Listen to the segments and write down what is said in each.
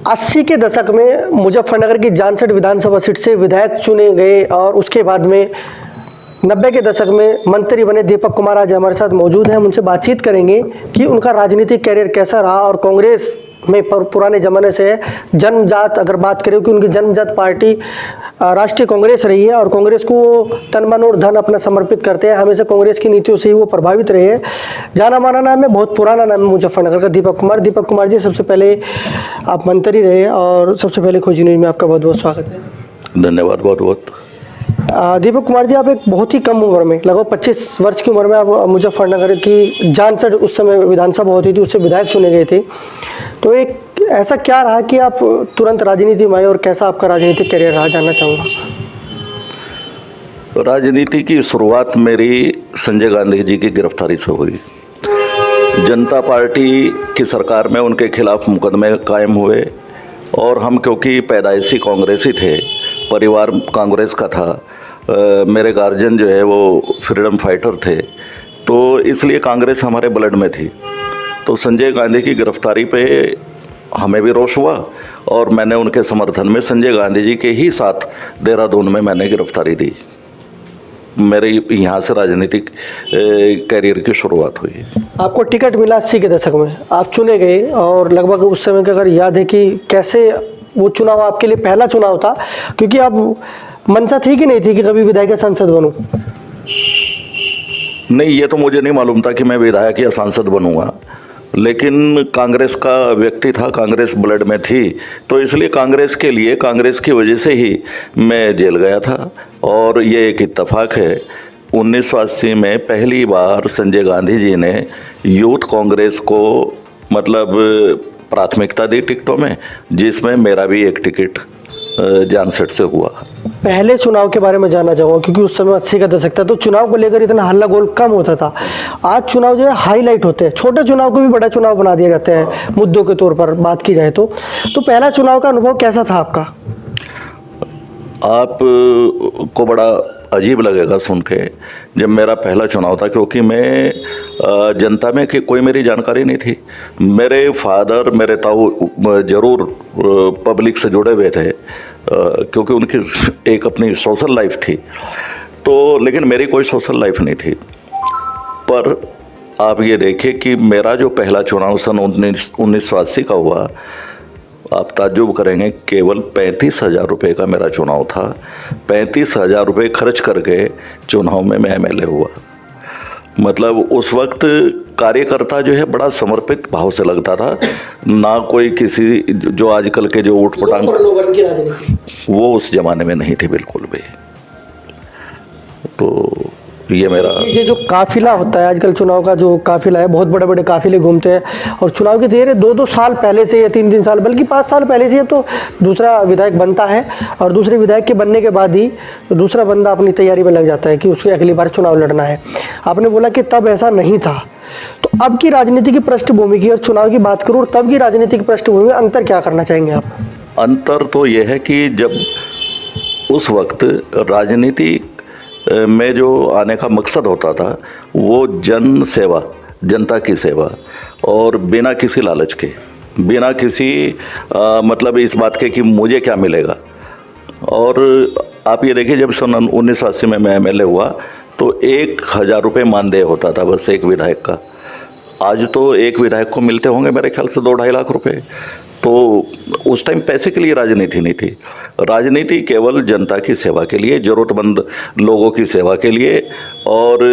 80 के दशक में मुजफ्फरनगर की जानसठ विधानसभा सीट से विधायक चुने गए और उसके बाद में 90 के दशक में मंत्री बने दीपक कुमार आज हमारे साथ मौजूद हैं। हम उनसे बातचीत करेंगे कि उनका राजनीतिक कैरियर कैसा रहा और कांग्रेस में पुराने ज़माने से जन्मजात अगर बात करें कि उनकी जन्मजात पार्टी राष्ट्रीय कांग्रेस रही है और कांग्रेस को वो तन मन और धन अपना समर्पित करते हैं। हमेशा कांग्रेस की नीतियों से ही वो प्रभावित रहे हैं। जाना माना नाम है, बहुत पुराना नाम है मुजफ्फरनगर का, दीपक कुमार। दीपक कुमार जी, सबसे पहले आप मंत्री रहे और सबसे पहले खोजी न्यूज़ में आपका बहुत बहुत स्वागत है। धन्यवाद बहुत बहुत। दीपक कुमार जी, आप एक बहुत ही कम उम्र में, लगभग 25 वर्ष की उम्र में आप मुजफ्फरनगर की जानसठ उस समय विधानसभा होती थी, उससे विधायक चुने गए थे। तो एक ऐसा क्या रहा कि आप तुरंत राजनीति में आए और कैसा आपका राजनीतिक करियर रहा, जानना चाहूँगा। राजनीति की शुरुआत मेरी संजय गांधी जी की गिरफ्तारी से हुई। जनता पार्टी की सरकार में उनके खिलाफ मुकदमे कायम हुए और हम क्योंकि पैदाइशी कांग्रेसी थे, परिवार कांग्रेस का था, मेरे गार्जियन जो है वो फ्रीडम फाइटर थे, तो इसलिए कांग्रेस हमारे ब्लड में थी। तो संजय गांधी की गिरफ्तारी पे हमें भी रोष हुआ और मैंने उनके समर्थन में संजय गांधी जी के ही साथ देहरादून में मैंने गिरफ्तारी दी। मेरे यहाँ से राजनीतिक कैरियर की शुरुआत हुई। आपको टिकट मिला 80 के दशक में, आप चुने गए और लगभग उस समय का अगर याद है कि कैसे वो चुनाव आपके लिए पहला चुनाव था, क्योंकि आप मंशा थी कि नहीं थी कि कभी विधायक या सांसद बनूं? नहीं, ये तो मुझे नहीं मालूम था कि मैं विधायक या सांसद बनूंगा, लेकिन कांग्रेस का व्यक्ति था, कांग्रेस ब्लड में थी, तो इसलिए कांग्रेस के लिए, कांग्रेस की वजह से ही मैं जेल गया था। और ये एक इत्तेफाक है, 1980 में पहली बार संजय गांधी जी ने यूथ कांग्रेस को मतलब प्राथमिकता दी टिकटों में, जिसमें मेरा भी एक टिकट जानसठ से हुआ। पहले चुनाव के बारे में जानना चाहूँगा, क्योंकि उस समय 80 का दशक था तो चुनाव को लेकर इतना हल्ला गोल कम होता था। आज चुनाव जो है हाईलाइट होते हैं, छोटे चुनाव को भी बड़ा चुनाव बना दिए जाते हैं मुद्दों के तौर पर बात की जाए तो पहला चुनाव का अनुभव कैसा था आपका? आप को बड़ा अजीब लगेगा सुन के, जब मेरा पहला चुनाव था, क्योंकि मैं जनता में कि कोई मेरी जानकारी नहीं थी। मेरे फादर, मेरे ताऊ जरूर पब्लिक से जुड़े हुए थे, क्योंकि उनकी एक अपनी सोशल लाइफ थी, तो लेकिन मेरी कोई सोशल लाइफ नहीं थी। पर आप ये देखिए कि मेरा जो पहला चुनाव सन 1980 का हुआ, आप ताज्जुब करेंगे, केवल 35,000 रुपये का मेरा चुनाव था। 35,000 रुपये खर्च करके चुनाव में मैं एमएलए हुआ। मतलब उस वक्त कार्यकर्ता जो है बड़ा समर्पित भाव से लगता था, ना कोई किसी जो आजकल के जो ऊट पटांग, वो उस जमाने में नहीं थी बिल्कुल भी। तो ये जो काफिला होता है आजकल, चुनाव का जो काफिला है, बहुत बड़े बड़े काफिले घूमते हैं और चुनाव की तैयारी 2-2 साल पहले से या 3-3 साल बल्कि 5 साल पहले से अब तो दूसरा विधायक बनता है और दूसरे विधायक के बनने के बाद ही दूसरा बंदा अपनी तैयारी में लग जाता है कि उसकी अगली बार चुनाव लड़ना है। आपने बोला कि तब ऐसा नहीं था, तो अब की राजनीति की पृष्ठभूमि की और चुनाव की बात करूँ और तब की राजनीति की पृष्ठभूमि में अंतर क्या करना चाहेंगे आप? अंतर तो ये है कि जब उस वक्त राजनीति में जो आने का मकसद होता था वो जन सेवा, जनता की सेवा, और बिना किसी लालच के, बिना किसी मतलब इस बात के कि मुझे क्या मिलेगा। और आप ये देखिए, जब सन 1980 में मैं एमएलए हुआ तो 1,000 रुपये मानदेय होता था बस एक विधायक का। आज तो एक विधायक को मिलते होंगे मेरे ख्याल से 2-2.5 लाख रुपए। तो उस टाइम पैसे के लिए राजनीति नहीं थी, राजनीति केवल जनता की सेवा के लिए, ज़रूरतमंद लोगों की सेवा के लिए, और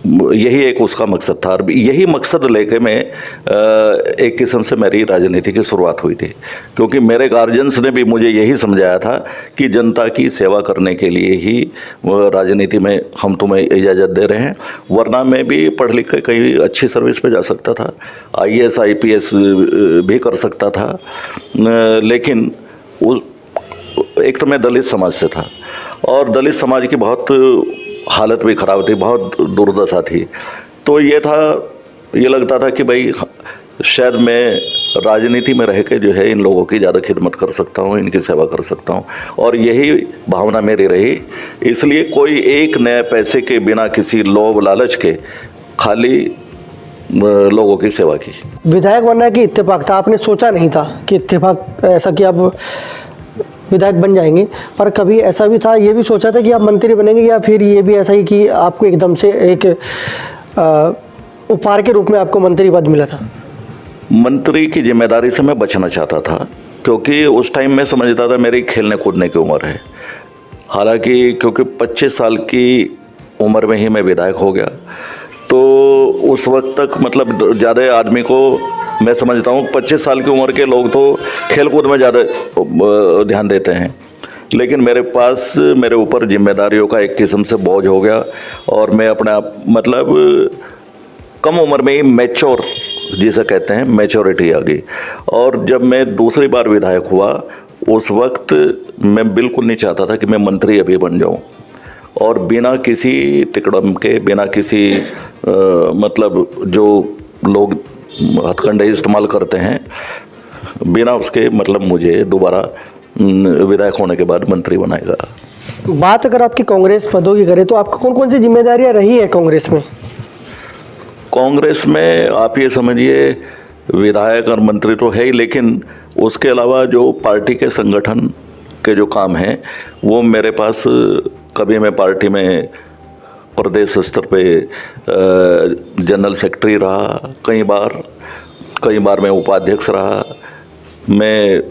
यही एक उसका मकसद था। यही मकसद लेके मैं एक किस्म से मेरी राजनीति की शुरुआत हुई थी, क्योंकि मेरे गार्जियंस ने भी मुझे यही समझाया था कि जनता की सेवा करने के लिए ही राजनीति में हम तुम्हें इजाज़त दे रहे हैं, वरना मैं भी पढ़ लिख के कहीं अच्छी सर्विस पे जा सकता था, IAS IPS भी कर सकता था। लेकिन एक तो मैं दलित समाज से था और दलित समाज की बहुत हालत भी ख़राब थी, बहुत दुर्दशा थी। तो ये लगता था कि भाई शायद मैं राजनीति में रह के जो है इन लोगों की ज़्यादा खिदमत कर सकता हूँ, इनकी सेवा कर सकता हूँ, और यही भावना मेरी रही। इसलिए कोई एक नए पैसे के बिना, किसी लोभ लालच के, खाली लोगों की सेवा की। विधायक बनना की इत्तेफाक था, आपने सोचा नहीं था कि इत्तेफाक ऐसा कि आप विधायक बन जाएंगे, पर कभी ऐसा भी था, ये भी सोचा था कि आप मंत्री बनेंगे, या फिर ये भी ऐसा ही कि आपको एकदम से एक उपहार के रूप में आपको मंत्री पद मिला था? मंत्री की जिम्मेदारी से मैं बचना चाहता था, क्योंकि उस टाइम मैं समझता था मेरी खेलने कूदने की उम्र है। हालांकि क्योंकि 25 साल की उम्र में ही मैं विधायक हो गया, तो उस वक्त तक मतलब ज़्यादा आदमी को मैं समझता हूँ 25 साल की उम्र के लोग तो खेल कूद में ज़्यादा ध्यान देते हैं, लेकिन मेरे ऊपर जिम्मेदारियों का एक किस्म से बोझ हो गया, और मैं अपने आप मतलब कम उम्र में ही मैच्योर, जिसे कहते हैं मैच्योरिटी आ गई। और जब मैं दूसरी बार विधायक हुआ, उस वक्त मैं बिल्कुल नहीं चाहता था कि मैं मंत्री अभी बन जाऊं, और बिना किसी तिकड़म के, बिना किसी मतलब जो लोग हथकंडे इस्तेमाल करते हैं, बिना उसके मतलब मुझे दोबारा विधायक होने के बाद मंत्री बनाएगा। बात अगर आपकी कांग्रेस पदों की करें तो आपको कौन कौन सी जिम्मेदारियां रही है कांग्रेस में? कांग्रेस में आप ये समझिए विधायक और मंत्री तो है ही, लेकिन उसके अलावा जो पार्टी के संगठन के जो काम हैं वो मेरे पास, कभी मैं पार्टी में प्रदेश स्तर पे जनरल सेक्रेटरी रहा, कई बार मैं उपाध्यक्ष रहा। मैं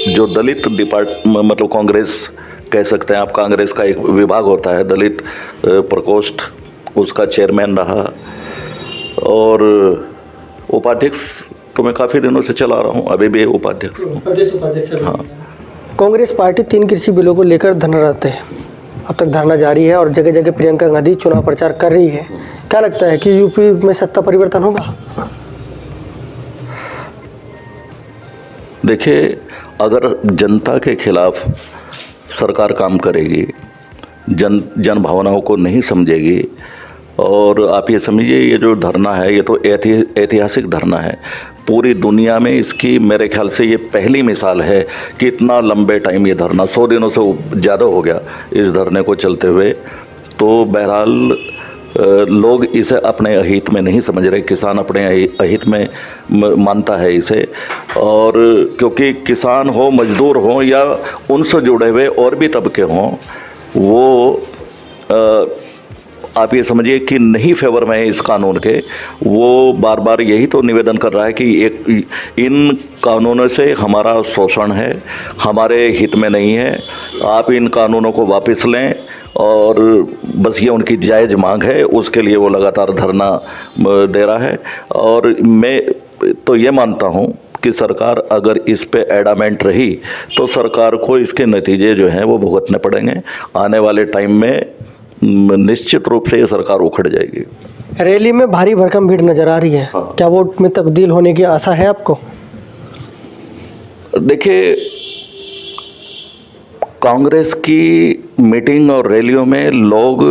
जो दलित मतलब कांग्रेस कह सकते हैं आप, कांग्रेस का एक विभाग होता है दलित प्रकोष्ठ, उसका चेयरमैन रहा, और उपाध्यक्ष तो मैं काफ़ी दिनों से चला रहा हूँ, अभी भी उपाध्यक्ष हूँ। प्रदेश उपाध्यक्ष। हाँ। कांग्रेस पार्टी 3 कृषि बिलों को लेकर धरना है, अब तक धरना जारी है और जगह जगह प्रियंका गांधी चुनाव प्रचार कर रही है। क्या लगता है कि यूपी में सत्ता परिवर्तन होगा? देखिए, अगर जनता के खिलाफ सरकार काम करेगी, जन भावनाओं को नहीं समझेगी, और आप ये समझिए ये जो धरना है ये तो ऐतिहासिक धरना है। पूरी दुनिया में इसकी मेरे ख्याल से ये पहली मिसाल है कि इतना लंबे टाइम ये धरना, 100 दिनों से ज़्यादा हो गया इस धरने को चलते हुए। तो बहरहाल लोग इसे अपने अहित में नहीं समझ रहे, किसान अपने अहित में मानता है इसे। और क्योंकि किसान हो, मजदूर हो, या उनसे जुड़े हुए और भी तबके हों, वो आप ये समझिए कि नहीं फेवर में है इस कानून के। वो बार बार यही तो निवेदन कर रहा है कि इन कानूनों से हमारा शोषण है, हमारे हित में नहीं है, आप इन कानूनों को वापस लें, और बस ये उनकी जायज़ मांग है, उसके लिए वो लगातार धरना दे रहा है। और मैं तो ये मानता हूँ कि सरकार अगर इस पे एडामेंट रही तो सरकार को इसके नतीजे जो हैं वो भुगतने पड़ेंगे। आने वाले टाइम में निश्चित रूप से ये सरकार उखड़ जाएगी। रैली में भारी भरकम भीड़ नजर आ रही है, क्या वोट में तब्दील होने की आशा है आपको? देखिए, कांग्रेस की मीटिंग और रैलियों में लोग,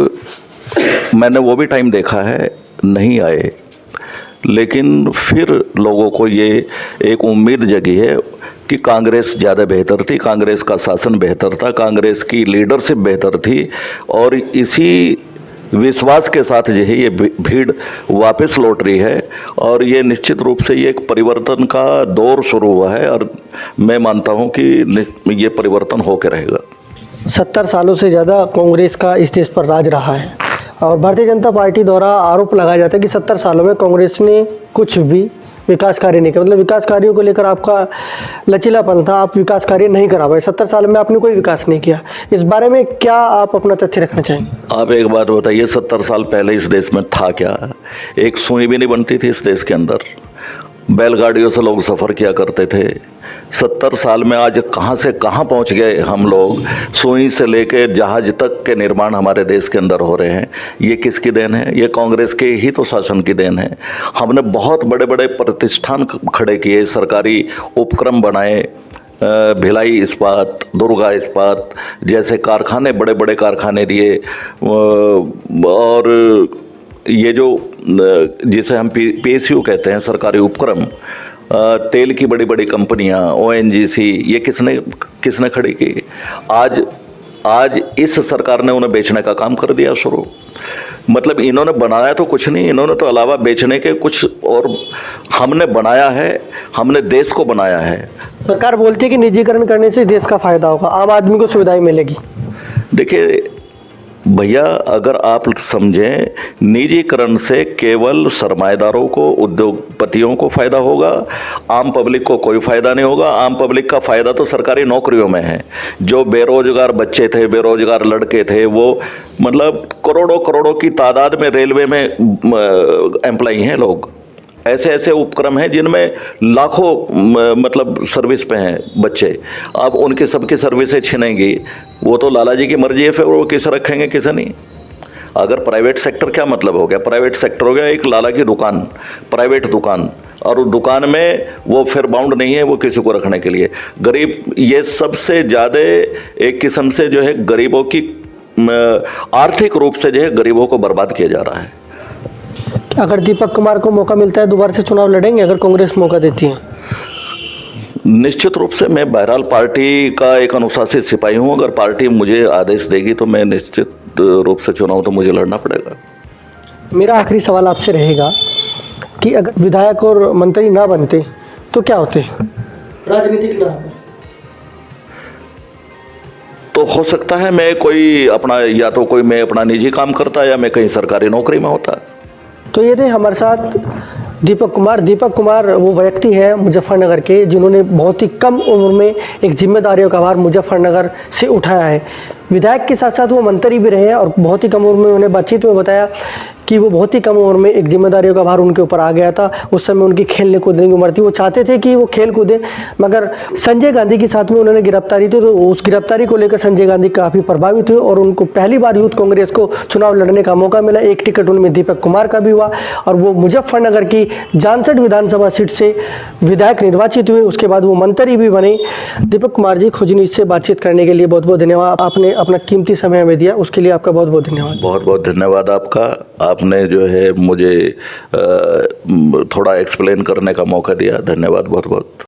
मैंने वो भी टाइम देखा है, नहीं आए, लेकिन फिर लोगों को ये एक उम्मीद जगी है कि कांग्रेस ज़्यादा बेहतर थी, कांग्रेस का शासन बेहतर था, कांग्रेस की लीडरशिप बेहतर थी, और इसी विश्वास के साथ जो है ये भीड़ वापस लौट रही है। और ये निश्चित रूप से ये एक परिवर्तन का दौर शुरू हुआ है, और मैं मानता हूँ कि ये परिवर्तन होकर रहेगा। 70 सालों से ज़्यादा कांग्रेस का इस देश पर राज रहा है, और भारतीय जनता पार्टी द्वारा आरोप लगाया जाता है कि 70 सालों में कांग्रेस ने कुछ भी विकास कार्य नहीं किया। मतलब विकास कार्यों को लेकर आपका लचीलापन था, आप विकास कार्य नहीं करा पाए, 70 साल में आपने कोई विकास नहीं किया। इस बारे में क्या आप अपना तथ्य रखना चाहेंगे? आप एक बात बताइए, 70 साल पहले इस देश में था क्या? एक सुई भी नहीं बनती थी इस देश के अंदर, बैलगाड़ियों से लोग सफ़र किया करते थे। 70 साल में आज कहाँ से कहाँ पहुँच गए हम लोग, सुई से लेके जहाज तक के निर्माण हमारे देश के अंदर हो रहे हैं। ये किसकी देन है? ये कांग्रेस के ही तो शासन की देन है। हमने बहुत बड़े बड़े प्रतिष्ठान खड़े किए, सरकारी उपक्रम बनाए, भिलाई इस्पात, दुर्गा इस्पात जैसे कारखाने, बड़े बड़े कारखाने दिए। और ये जो जिसे हम PSU कहते हैं, सरकारी उपक्रम, तेल की बड़ी बड़ी कंपनियां, ONGC, ये किसने खड़ी की? आज इस सरकार ने उन्हें बेचने का काम कर दिया शुरू। मतलब इन्होंने बनाया तो कुछ नहीं, इन्होंने तो अलावा बेचने के कुछ और हमने बनाया है, हमने देश को बनाया है। सरकार बोलती है कि निजीकरण करने से देश का फायदा होगा, आम आदमी को सुविधाएं मिलेगी। देखिए भैया, अगर आप समझें, निजीकरण से केवल सरमाएदारों को, उद्योगपतियों को फायदा होगा, आम पब्लिक को कोई फायदा नहीं होगा। आम पब्लिक का फायदा तो सरकारी नौकरियों में है। जो बेरोजगार बच्चे थे, बेरोजगार लड़के थे, वो मतलब करोड़ों करोड़ों की तादाद में रेलवे में एम्प्लॉई हैं लोग। ऐसे ऐसे उपक्रम हैं जिनमें लाखों मतलब सर्विस पे हैं बच्चे। अब उनकी सबकी सर्विसें छिनेंगी, वो तो लाला जी की मर्जी है, फिर वो किसे रखेंगे किसे नहीं। अगर प्राइवेट सेक्टर, क्या मतलब हो गया, प्राइवेट सेक्टर हो गया एक लाला की दुकान, प्राइवेट दुकान, और उस दुकान में वो फिर बाउंड नहीं है वो किसी को रखने के लिए। गरीब, ये सबसे ज़्यादा एक किस्म से जो है गरीबों की आर्थिक रूप से जो है गरीबों को बर्बाद किया जा रहा है। अगर दीपक कुमार को मौका मिलता है दोबारा से चुनाव लड़ेंगे अगर कांग्रेस मौका देती है? निश्चित रूप से मैं बहरहाल पार्टी का एक अनुशासित सिपाही हूं। अगर पार्टी मुझे आदेश देगी तो मैं निश्चित रूप से चुनाव तो मुझे लड़ना पड़ेगा। मेरा आखिरी सवाल आपसे रहेगा कि अगर विधायक और मंत्री ना बनते तो क्या होते, राजनीतिक ना होते? तो हो सकता है मैं कोई अपना, या तो कोई मैं अपना निजी काम करता, या मैं कहीं सरकारी नौकरी में होता। तो ये थे हमारे साथ दीपक कुमार। दीपक कुमार वो व्यक्ति है मुजफ्फरनगर के जिन्होंने बहुत ही कम उम्र में एक जिम्मेदारियों का भार मुजफ्फरनगर से उठाया है। विधायक के साथ साथ वो मंत्री भी रहे और बहुत ही कम उम्र में उन्होंने बातचीत में बताया कि वो बहुत ही कम उम्र में एक जिम्मेदारियों का भार उनके ऊपर आ गया था। उस समय उनकी खेलने कूदने की उम्र थी, वो चाहते थे कि वो खेल कूदे, मगर संजय गांधी के साथ में उन्होंने गिरफ्तारी थी, तो उस गिरफ्तारी को लेकर संजय गांधी काफ़ी प्रभावित हुए और उनको पहली बार यूथ कांग्रेस को चुनाव लड़ने का मौका मिला। एक टिकट उनमें दीपक कुमार का भी हुआ और वो मुजफ्फरनगर की जानसठ विधानसभा सीट से विधायक निर्वाचित हुए। उसके बाद वो मंत्री भी बने। दीपक कुमार जी, खुज न्यूज़ से बातचीत करने के लिए बहुत बहुत धन्यवाद। आपने अपना कीमती समय हमें दिया, उसके लिए आपका बहुत बहुत धन्यवाद। बहुत बहुत धन्यवाद आपका। आपने जो है मुझे थोड़ा एक्सप्लेन करने का मौका दिया। धन्यवाद बहुत बहुत।